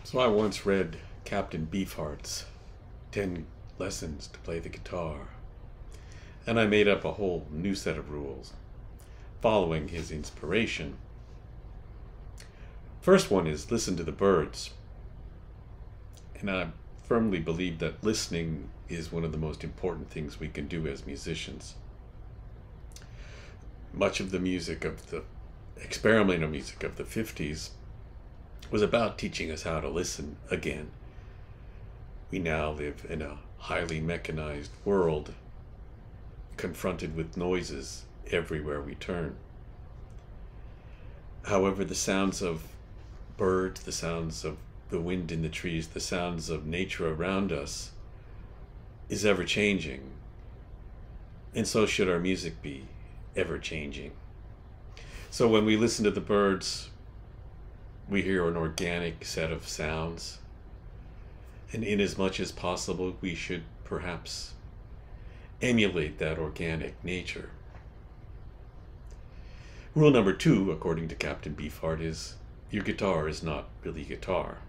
So I once read Captain Beefheart's 10 Lessons to Play the Guitar, and I made up a whole new set of rules following his inspiration. First one is listen to the birds. And I firmly believe that listening is one of the most important things we can do as musicians. Much of the music of the experimental music of the 50s was about teaching us how to listen again. We now live in a highly mechanized world, confronted with noises everywhere we turn. However, the sounds of birds, the sounds of the wind in the trees, the sounds of nature around us is ever changing. And so should our music be ever changing. So when we listen to the birds, we hear an organic set of sounds. And in as much as possible, we should perhaps emulate that organic nature. Rule number 2, according to Captain Beefheart, is your guitar is not really guitar.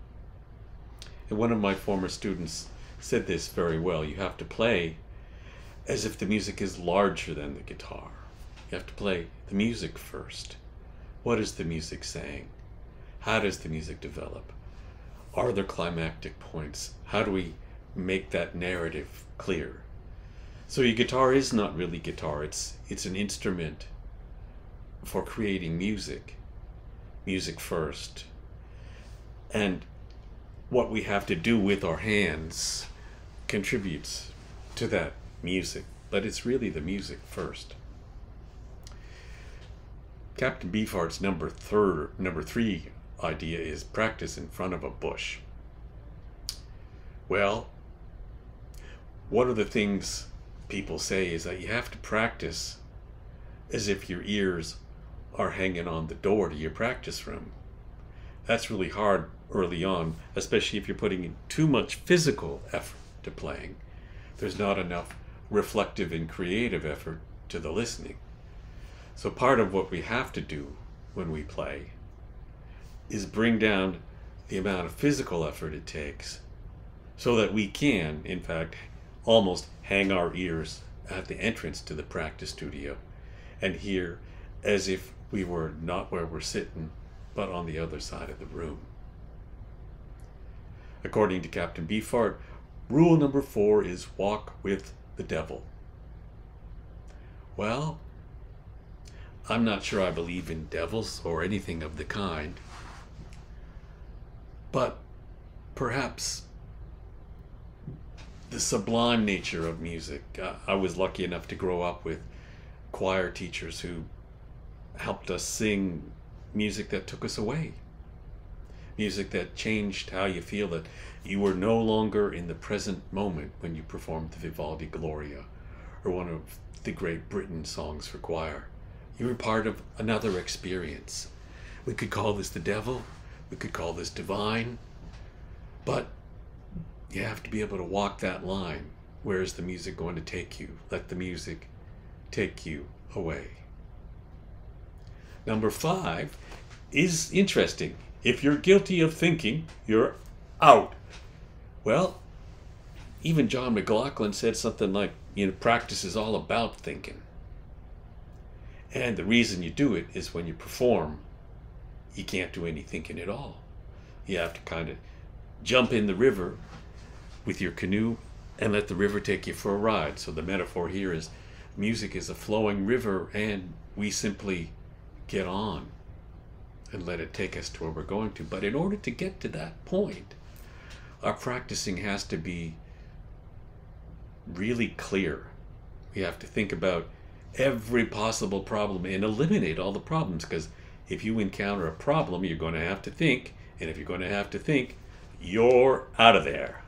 And one of my former students said this very well. You have to play as if the music is larger than the guitar. You have to play the music first. What is the music saying? How does the music develop? Are there climactic points? How do we make that narrative clear? So your guitar is not really guitar. It's an instrument for creating music. Music first. And what we have to do with our hands contributes to that music. But it's really the music first. Captain Beefheart's number 3 idea is practice in front of a bush. Well, one of the things people say is that you have to practice as if your ears are hanging on the door to your practice room. That's really hard early on, especially if you're putting in too much physical effort to playing. There's not enough reflective and creative effort to the listening. So part of what we have to do when we play is bring down the amount of physical effort it takes so that we can, in fact, almost hang our ears at the entrance to the practice studio and hear as if we were not where we're sitting, but on the other side of the room. According to Captain Beefheart, rule number 4 is walk with the devil. Well, I'm not sure I believe in devils or anything of the kind, but perhaps the sublime nature of music. I was lucky enough to grow up with choir teachers who helped us sing music that took us away. Music that changed how you feel, that you were no longer in the present moment when you performed the Vivaldi Gloria or one of the Great Britain songs for choir. You were part of another experience. We could call this the devil, we could call this divine, but you have to be able to walk that line. Where is the music going to take you? Let the music take you away. Number 5 is interesting. If you're guilty of thinking, you're out. Well, even John McLaughlin said something like, practice is all about thinking. And the reason you do it is when you perform, you can't do any thinking at all. You have to kind of jump in the river with your canoe and let the river take you for a ride. So the metaphor here is music is a flowing river and we simply get on and let it take us to where we're going to. But in order to get to that point, our practicing has to be really clear. We have to think about every possible problem and eliminate all the problems, because if you encounter a problem, you're going to have to think, and if you're going to have to think, you're out of there.